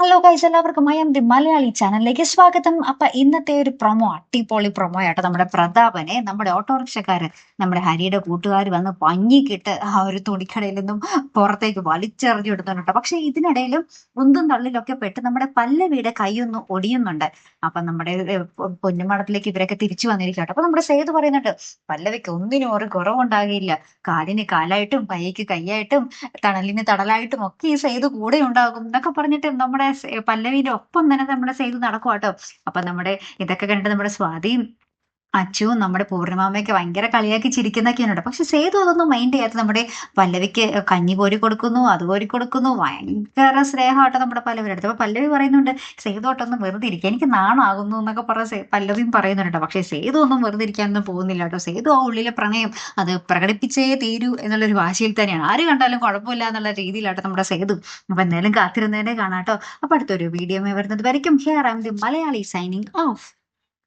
Hello guys, എല്ലാവർക്കും I M the Malayali ചാനലിലേക്ക് സ്വാഗതം. അപ്പൊ ഇന്നത്തെ ഒരു പ്രൊമോ അടിപൊളി പ്രൊമോ ആട്ടോ. നമ്മുടെ പ്രതാപനെ നമ്മുടെ ഓട്ടോറിക്ഷക്കാര് നമ്മുടെ ഹരിയുടെ കൂട്ടുകാർ വന്ന് പഞ്ഞിക്കിട്ട് ആ ഒരു തുണിക്കടയിൽ നിന്നും പുറത്തേക്ക് വലിച്ചെറിഞ്ഞു വിടുന്നുണ്ട്. പക്ഷെ ഇതിനിടയിലും ഉന്തും തള്ളിലൊക്കെ പെട്ട് നമ്മുടെ പല്ലവിയുടെ കൈയൊന്ന് ഒടിയുന്നുണ്ട്. അപ്പൊ നമ്മുടെ പൊന്നുമടത്തിലേക്ക് ഇവരൊക്കെ തിരിച്ചു വന്നിരിക്കട്ടെ. അപ്പൊ നമ്മുടെ സേതു പറയുന്നുണ്ട്, പല്ലവിക്ക് ഒന്നിനും ഒരു കുറവുണ്ടാകില്ല. കാലിന് കാലായിട്ടും കൈക്ക് കൈയായിട്ടും തണലിന് തണലായിട്ടും ഒക്കെ ഈ സേതു കൂടെ ഉണ്ടാകും എന്നൊക്കെ പറഞ്ഞിട്ട് നമ്മുടെ പല്ലവിന്റെ ഒപ്പം തന്നെ നമ്മുടെ സേതു നടക്കുവാട്ടോ. അപ്പൊ നമ്മുടെ ഇതൊക്കെ കണ്ടിട്ട് നമ്മുടെ സ്വാതിയും അച്ചുവും നമ്മുടെ പൂർണിമാമയൊക്കെ ഭയങ്കര കളിയാക്കി ചിരിക്കുന്നൊക്കെയാണ്. പക്ഷെ സേതു അതൊന്നും മൈൻഡ് ചെയ്യാത്ത നമ്മുടെ പല്ലവിക്ക് കഞ്ഞി കോരി കൊടുക്കുന്നു, അത് കോരി കൊടുക്കുന്നു. ഭയങ്കര സ്നേഹമാട്ടോ നമ്മുടെ പല്ലവിയുടെ അടുത്ത്. അപ്പൊ പല്ലവി പറയുന്നുണ്ട്, സേതു ആയിട്ടൊന്നും വെറുതെ ഇരിക്കുക, എനിക്ക് നാണാകുന്നു എന്നൊക്കെ പറഞ്ഞ പല്ലവിയും പറയുന്നുണ്ട്. പക്ഷെ സേതു ഒന്നും വെറുതെ ഇരിക്കാനൊന്നും പോകുന്നില്ല കേട്ടോ. സേതു ആ ഉള്ളിലെ പ്രണയം അത് പ്രകടിപ്പിച്ചേ തീരൂ എന്നുള്ളൊരു വാശിയിൽ തന്നെയാണ്. ആര് കണ്ടാലും കുഴപ്പമില്ല എന്നുള്ള രീതിയിലാട്ടോ നമ്മുടെ സേതു. അപ്പൊ എന്തായാലും കാത്തിരുന്നതിനെ കാണാട്ടോ. അപ്പൊ അടുത്തൊരു വീഡിയോ വരുന്നത് വരയ്ക്കും. Here I M the Malayali signing off.